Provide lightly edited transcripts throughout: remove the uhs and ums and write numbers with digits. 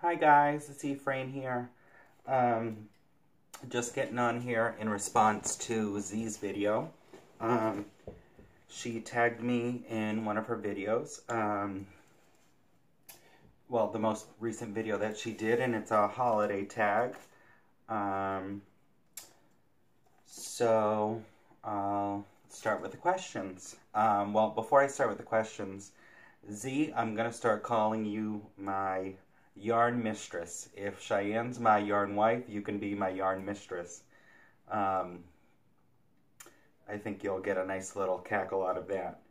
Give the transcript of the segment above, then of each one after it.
Hi guys, it's Ephraim here. Just getting on here in response to Z's video. She tagged me in one of her videos. Well, the most recent video that she did, and it's a holiday tag. So I'll start with the questions. Well, before I start with the questions, Z, I'm going to start calling you my yarn mistress. If Cheyenne's my yarn wife, you can be my yarn mistress. I think you'll get a nice little cackle out of that,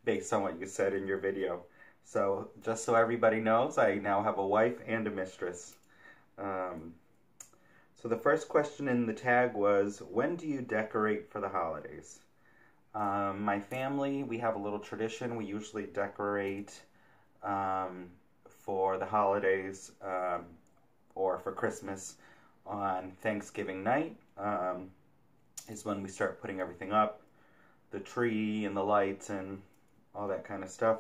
based on what you said in your video. So, just so everybody knows, I now have a wife and a mistress. So the first question in the tag was, when do you decorate for the holidays? My family, we have a little tradition. We usually decorate for the holidays or for Christmas on Thanksgiving night is when we start putting everything up, the tree and the lights and all that kind of stuff.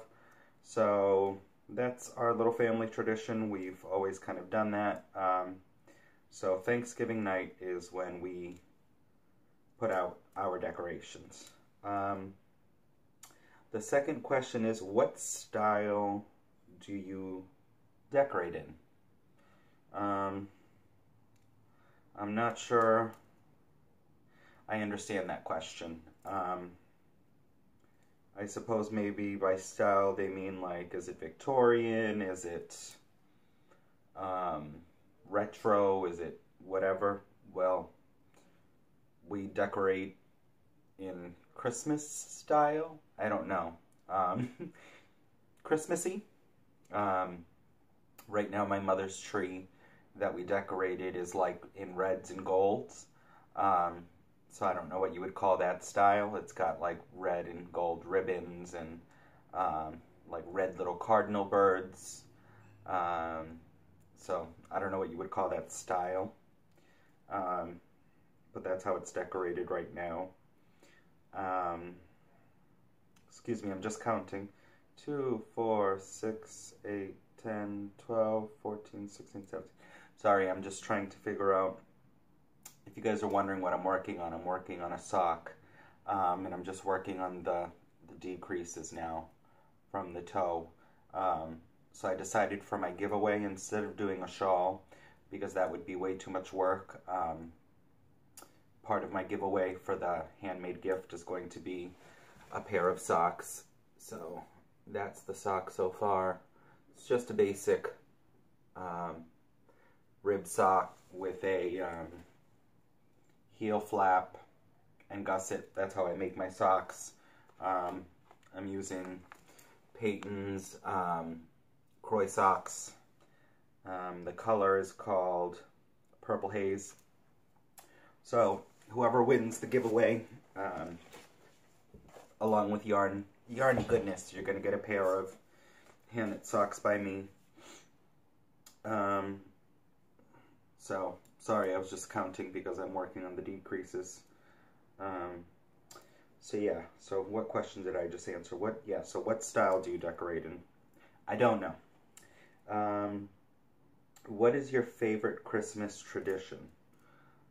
So that's our little family tradition. We've always kind of done that. So Thanksgiving night is when we put out our decorations. The second question is, what style do you decorate in? I'm not sure I understand that question. I suppose maybe by style they mean like, is it Victorian? Is it retro? Is it whatever? Well, we decorate in Christmas style? I don't know. Christmassy. Right now my mother's tree that we decorated is like in reds and golds. So I don't know what you would call that style. It's got like red and gold ribbons and like red little cardinal birds. So I don't know what you would call that style. But that's how it's decorated right now. Excuse me, I'm just counting. 2, 4, 6, 8, 10, 12, 14, 16, 17. Sorry, I'm just trying to figure out. If you guys are wondering what I'm working on a sock. And I'm just working on the decreases now from the toe. So I decided for my giveaway, instead of doing a shawl, because that would be way too much work, part of my giveaway for the handmade gift is going to be a pair of socks. So that's the sock so far. It's just a basic rib sock with a heel flap and gusset. That's how I make my socks. I'm using Peyton's Croy socks. The color is called Purple Haze. So whoever wins the giveaway, along with yarn goodness, you're going to get a pair of hand-knit socks by me. So, sorry, I was just counting because I'm working on the decreases. So yeah, so what question did I just answer? So what style do you decorate in? I don't know. What is your favorite Christmas tradition?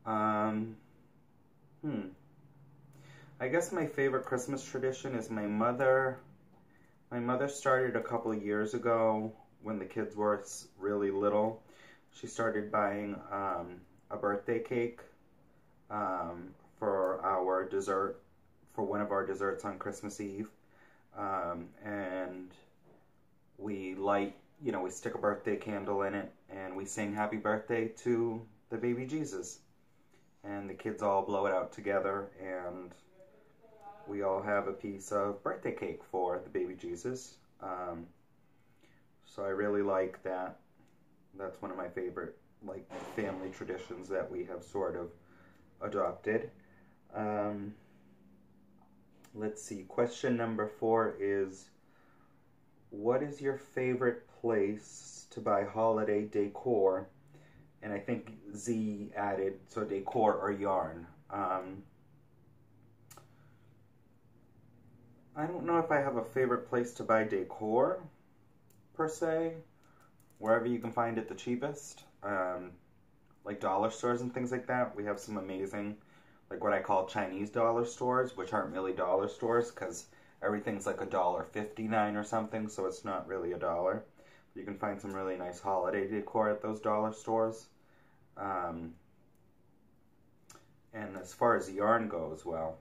I guess my favorite Christmas tradition is my mother started a couple of years ago when the kids were really little. She started buying a birthday cake for our dessert, for one of our desserts on Christmas Eve. And we light, we stick a birthday candle in it and we sing happy birthday to the baby Jesus. And the kids all blow it out together and we all have a piece of birthday cake for the baby Jesus. So I really like that. That's one of my favorite, like, family traditions that we have sort of adopted. Let's see. Question number 4 is, what is your favorite place to buy holiday decor? And I think Z added, so decor or yarn. I don't know if I have a favorite place to buy decor, per se. wherever you can find it the cheapest, like dollar stores and things like that. We have some amazing, like what I call Chinese dollar stores, which aren't really dollar stores because everything's like $1.59 or something, so it's not really a dollar. You can find some really nice holiday decor at those dollar stores. And as far as yarn goes, well,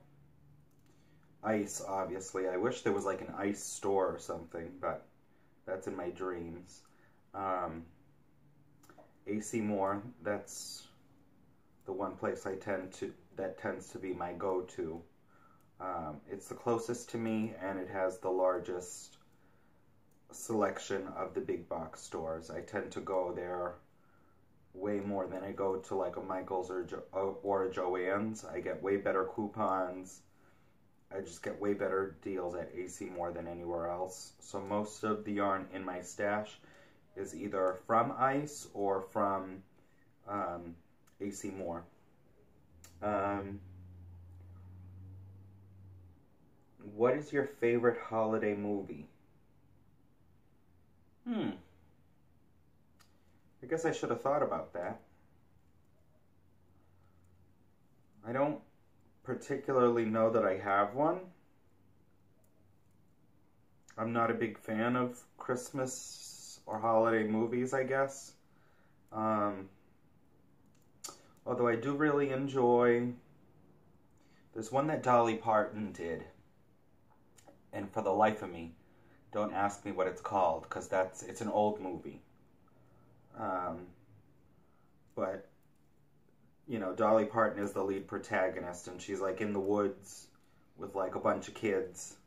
ice, obviously. I wish there was like an ice store or something, but that's in my dreams. AC Moore, that's the one place that tends to be my go-to. It's the closest to me, and it has the largest selection of the big box stores. I tend to go there way more than I go to like a Michael's or a Joann's. I get way better coupons. I just get way better deals at AC Moore than anywhere else. So most of the yarn in my stash is either from Ice or from AC Moore. What is your favorite holiday movie? I guess I should have thought about that. I don't particularly know that I have one. I'm not a big fan of Christmas or holiday movies, I guess. Although I do really enjoy... There's one that Dolly Parton did. And for the life of me, don't ask me what it's called, because it's an old movie. But, you know, Dolly Parton is the lead protagonist, and she's like in the woods with like a bunch of kids.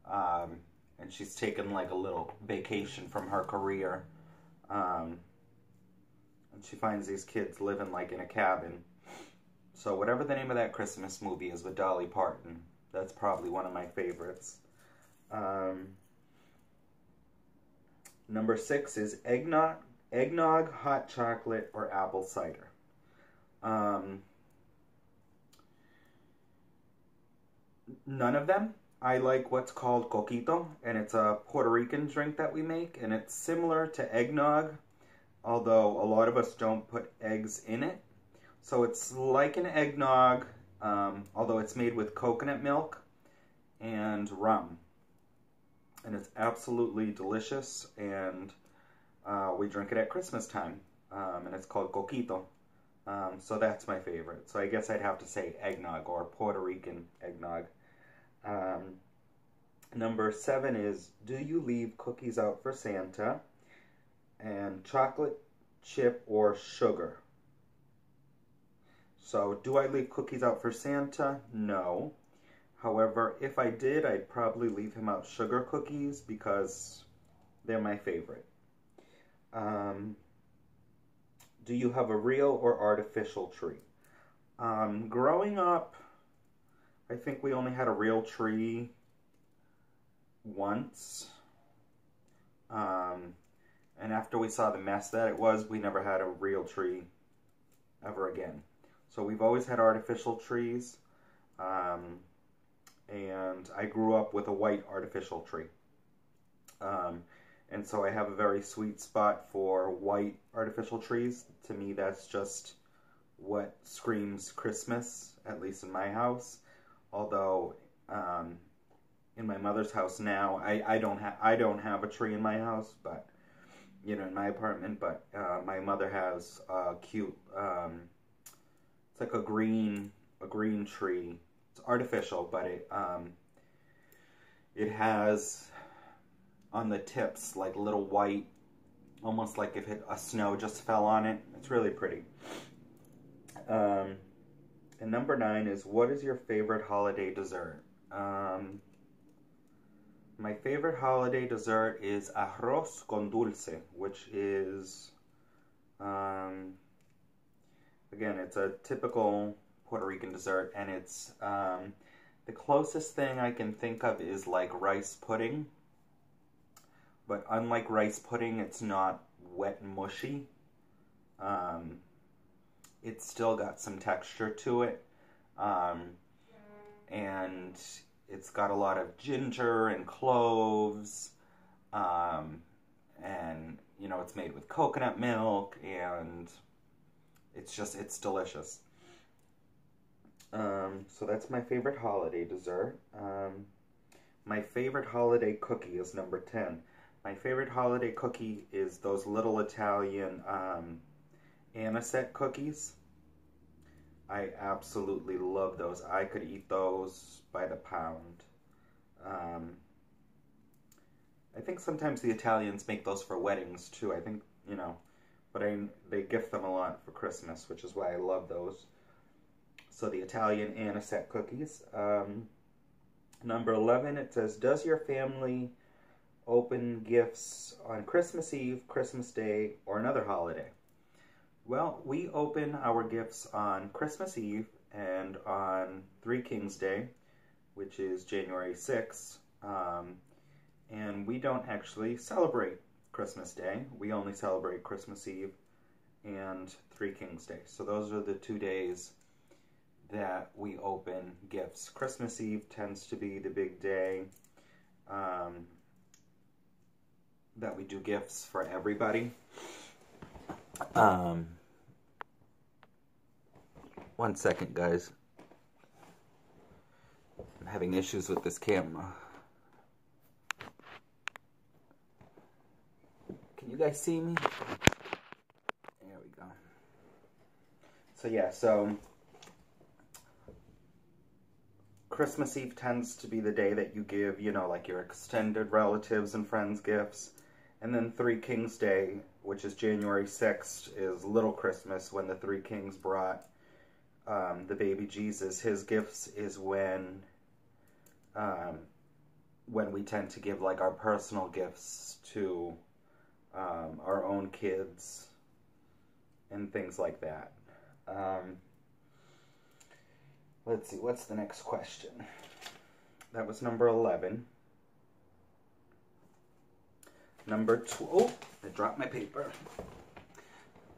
And she's taken like a little vacation from her career. And she finds these kids living like in a cabin. So whatever the name of that Christmas movie is with Dolly Parton, that's probably one of my favorites. Number 6 is eggnog, hot chocolate, or apple cider. None of them. I like what's called coquito, and it's a Puerto Rican drink that we make, and it's similar to eggnog, although a lot of us don't put eggs in it. So it's like an eggnog, although it's made with coconut milk and rum. And it's absolutely delicious, and we drink it at Christmas time, and it's called coquito. So that's my favorite. So I guess I'd have to say eggnog, or Puerto Rican eggnog. Number 7 is, do you leave cookies out for Santa? And chocolate, chip, or sugar? So, do I leave cookies out for Santa? No. However, if I did, I'd probably leave him out sugar cookies because they're my favorite. Do you have a real or artificial tree? Growing up, I think we only had a real tree once. And after we saw the mess that it was, we never had a real tree ever again. So we've always had artificial trees. And I grew up with a white artificial tree. And so I have a very sweet spot for white artificial trees. To me, that's just what screams Christmas, at least in my house. Although, in my mother's house now, I don't have a tree in my house, but, you know, in my apartment, but my mother has a cute, it's like a green tree. It's artificial, but it has on the tips like little white, almost like if a snow just fell on it. It's really pretty. And number 9 is, what is your favorite holiday dessert? My favorite holiday dessert is arroz con dulce, which is, again, it's a typical Puerto Rican dessert, and it's, the closest thing I can think of is like rice pudding. But unlike rice pudding, it's not wet and mushy. It's still got some texture to it. And it's got a lot of ginger and cloves. And, you it's made with coconut milk, and it's delicious. So that's my favorite holiday dessert. My favorite holiday cookie is number 10. My favorite holiday cookie is those little Italian anisette cookies. I absolutely love those. I could eat those by the pound. I think sometimes the Italians make those for weddings too. I think, but they gift them a lot for Christmas, which is why I love those. So the Italian anisette cookies. Number 11, it says, does your family open gifts on Christmas Eve, Christmas Day, or another holiday? Well, we open our gifts on Christmas Eve and on Three Kings Day, which is January 6th. And we don't actually celebrate Christmas Day. We only celebrate Christmas Eve and Three Kings Day. So those are the 2 days that we open gifts. Christmas Eve tends to be the big day that we do gifts for everybody. One second, guys. I'm having issues with this camera. Can you guys see me? There we go. So yeah, Christmas Eve tends to be the day that you give, like your extended relatives and friends gifts. And then Three Kings Day, which is January 6th, is Little Christmas, when the three kings brought the baby Jesus. His gifts is when we tend to give like our personal gifts to our own kids and things like that. Let's see, what's the next question? That was number 11. Number 12, I dropped my paper.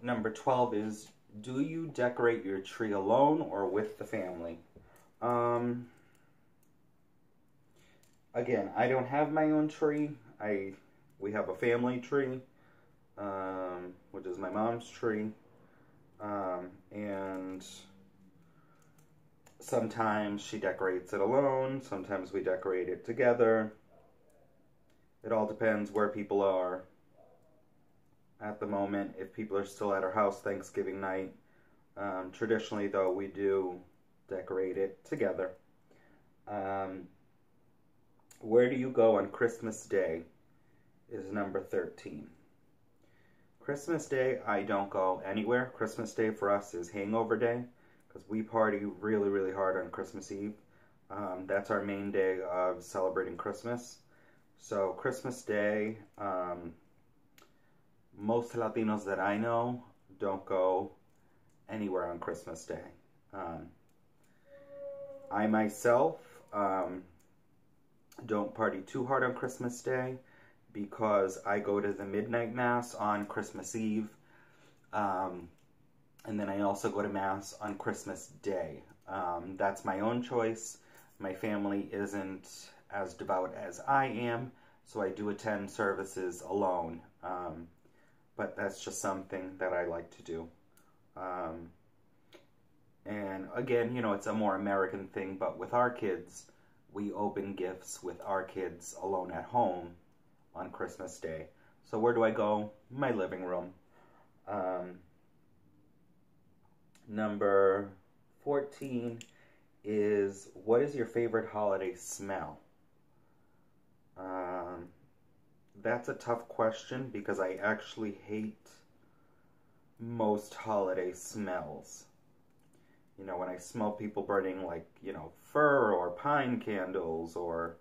Number 12 is, do you decorate your tree alone or with the family? Again, I don't have my own tree. We have a family tree, which is my mom's tree. And sometimes she decorates it alone, sometimes we decorate it together. It all depends where people are at the moment. If people are still at our house Thanksgiving night, traditionally though, we do decorate it together. Where do you go on Christmas Day is number 13. Christmas Day, I don't go anywhere. Christmas Day for us is hangover day, because we party really, really hard on Christmas Eve. That's our main day of celebrating Christmas. So Christmas Day, most Latinos that I know don't go anywhere on Christmas Day. I myself don't party too hard on Christmas Day because I go to the midnight mass on Christmas Eve, and then I also go to mass on Christmas Day. That's my own choice. My family isn't as devout as I am, so I do attend services alone. But that's just something that I like to do. And again, it's a more American thing, but with our kids, we open gifts with our kids alone at home on Christmas Day. So where do I go? My living room. Number 14 is, what is your favorite holiday smell? That's a tough question because I actually hate most holiday smells. When I smell people burning fir or pine candles or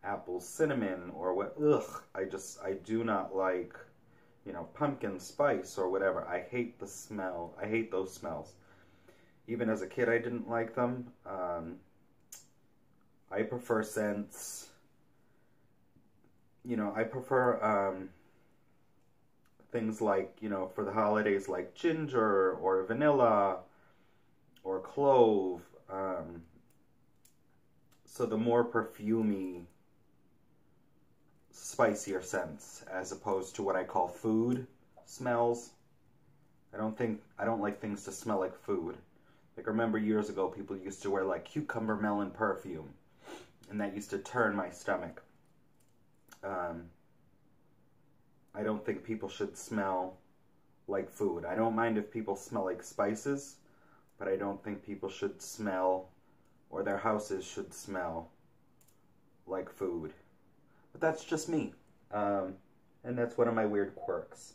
apple cinnamon or what, I do not like, pumpkin spice or whatever. I hate the smell. I hate those smells. Even as a kid, I didn't like them. I prefer scents. I prefer things like, for the holidays, like ginger or vanilla or clove. So the more perfumey spicier scents as opposed to what I call food smells. I don't like things to smell like food. Like, I remember years ago people used to wear like cucumber melon perfume, and that used to turn my stomach. I don't think people should smell like food. I don't mind if people smell like spices, but I don't think people should smell, or their houses should smell like food. But that's just me. And that's one of my weird quirks.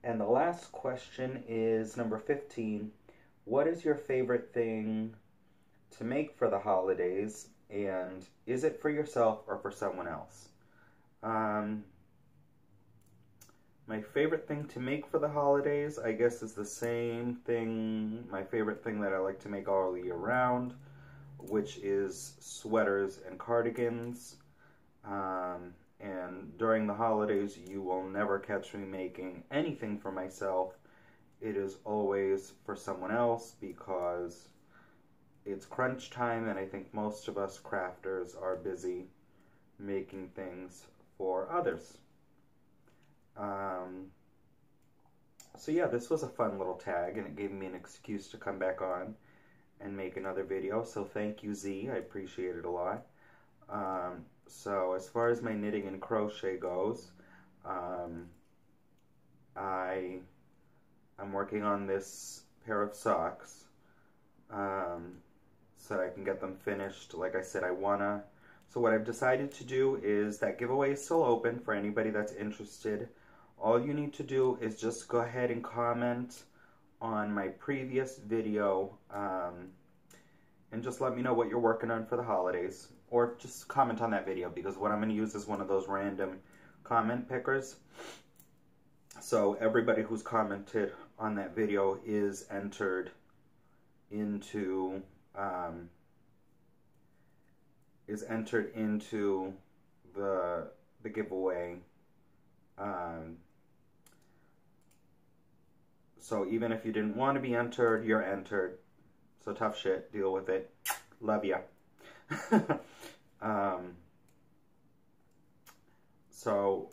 And the last question is number 15. What is your favorite thing to make for the holidays? And is it for yourself or for someone else? My favorite thing to make for the holidays, I guess, is the same thing, my favorite thing that I like to make all year round, which is sweaters and cardigans. And during the holidays, you will never catch me making anything for myself. It is always for someone else because it's crunch time, and I think most of us crafters are busy making things for others. So yeah, this was a fun little tag, and it gave me an excuse to come back on and make another video. So thank you, Z. I appreciate it a lot. So as far as my knitting and crochet goes, I'm working on this pair of socks so that I can get them finished. Like I said, so what I've decided to do is that giveaway is still open for anybody that's interested. All you need to do is just go ahead and comment on my previous video and just let me know what you're working on for the holidays. Or just comment on that video, because what I'm going to use is one of those random comment pickers. So everybody who's commented on that video is entered into the giveaway. So even if you didn't want to be entered, you're entered. So tough shit. Deal with it. Love ya. So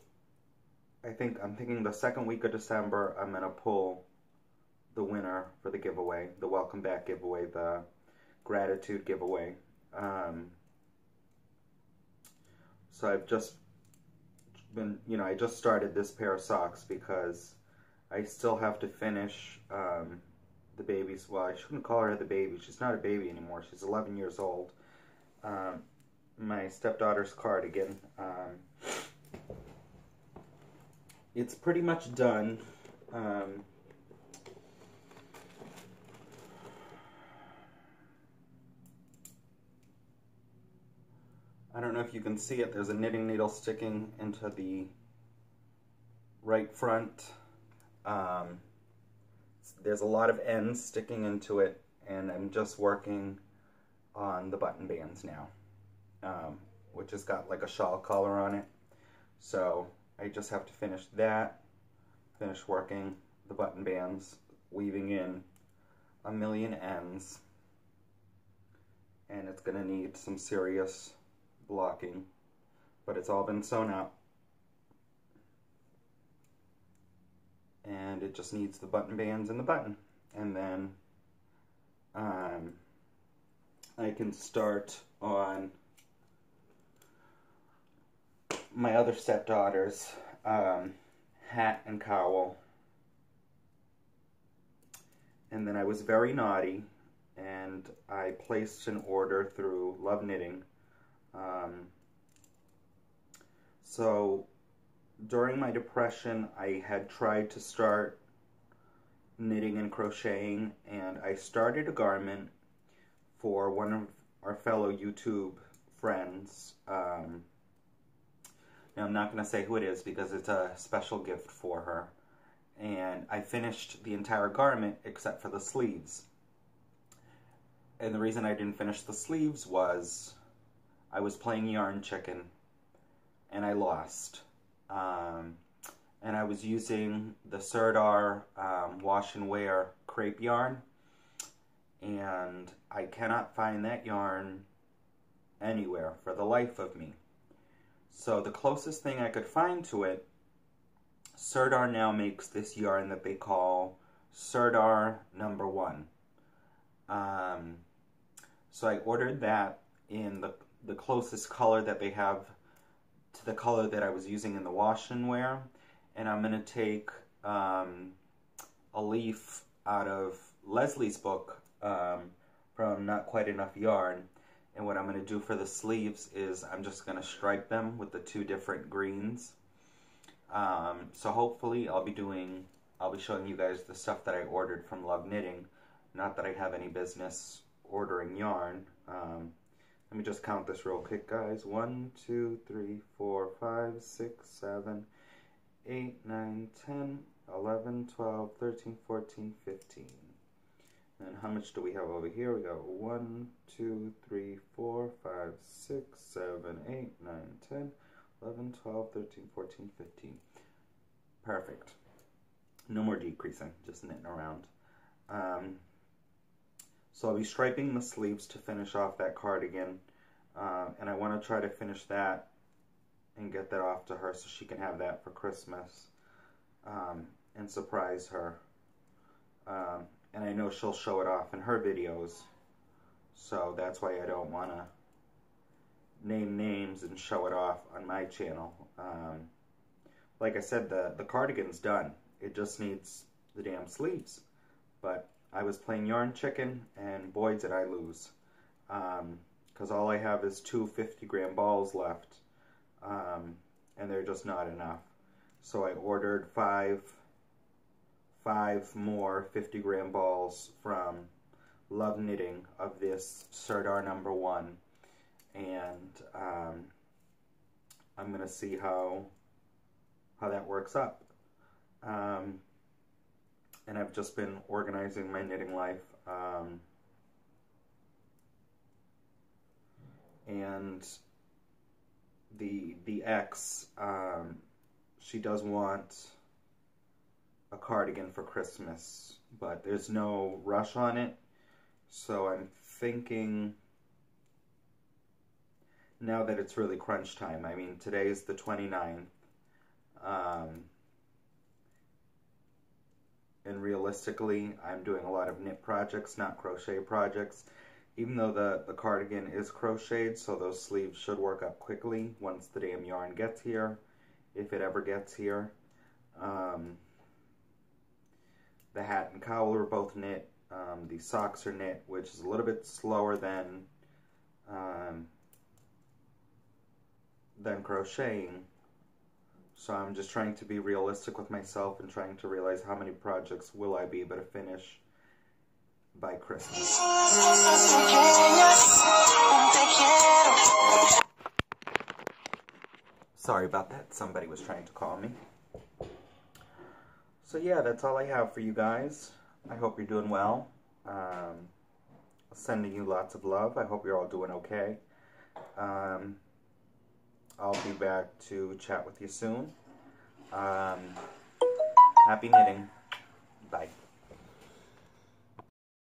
I'm thinking the second week of December, I'm gonna pull the winner for the giveaway, the welcome back giveaway, the gratitude giveaway. So I've just been, I just started this pair of socks because I still have to finish the baby's, well, I shouldn't call her the baby. She's not a baby anymore. She's 11 years old. My stepdaughter's cardigan. It's pretty much done. I don't know if you can see it. There's a knitting needle sticking into the right front. There's a lot of ends sticking into it, and I'm just working on the button bands now, which has got like a shawl collar on it. So I just have to finish that, finish working the button bands, weaving in a million ends, and it's going to need some serious blocking, but it's all been sewn up. And it just needs the button bands and the button. And then I can start on my other stepdaughter's hat and cowl. And then I was very naughty, and I placed an order through Love Knitting. So during my depression, I had tried to start knitting and crocheting, and I started a garment for one of our fellow YouTube friends. Now, I'm not going to say who it is because it's a special gift for her. And I finished the entire garment except for the sleeves. And the reason I didn't finish the sleeves was I was playing Yarn Chicken and I lost. And I was using the Sirdar wash and wear crepe yarn, and I cannot find that yarn anywhere for the life of me. So the closest thing I could find to it, Sirdar now makes this yarn that they call Sirdar number 1. So I ordered that in the closest color that they have to the color that I was using in the wash and wear. And I'm going to take a leaf out of Leslie's book from Not Quite Enough Yarn. And what I'm going to do for the sleeves is I'm just going to stripe them with the 2 different greens. So hopefully I'll be showing you guys the stuff that I ordered from Love Knitting. Not that I have any business ordering yarn. Let me just count this real quick, guys. 1, 2, 3, 4, 5, 6, 7, 8, 9, 10, 11, 12, 13, 14, 15. And how much do we have over here? We got 1, 2, 3, 4, 5, 6, 7, 8, 9, 10, 11, 12, 13, 14, 15. Perfect. No more decreasing, just knitting around. So I'll be striping the sleeves to finish off that cardigan. And I want to try to finish that and get that off to her so she can have that for Christmas. And surprise her. And I know she'll show it off in her videos. So that's why I don't want to name names and show it off on my channel. Like I said, the cardigan's done. It just needs the damn sleeves. But I was playing Yarn Chicken, and boy did I lose. Because all I have is 2 50-gram balls left. And they're just not enough. So I ordered 5 more 50-gram balls from Love Knitting of this Sirdar number 1. And I'm going to see how that works up. And I've just been organizing my knitting life. And the ex, she does want a cardigan for Christmas, but there's no rush on it. So I'm thinking, now that it's really crunch time, I mean, today is the 29th, and realistically, I'm doing a lot of knit projects, not crochet projects, even though the cardigan is crocheted, so those sleeves should work up quickly once the damn yarn gets here, if it ever gets here. The hat and cowl are both knit. The socks are knit, which is a little bit slower than crocheting. So I'm just trying to be realistic with myself and trying to realize how many projects will I be able to finish by Christmas. Sorry about that. Somebody was trying to call me. So yeah, that's all I have for you guys. I hope you're doing well. Sending you lots of love. I hope you're all doing okay. I'll be back to chat with you soon. Happy knitting. Bye.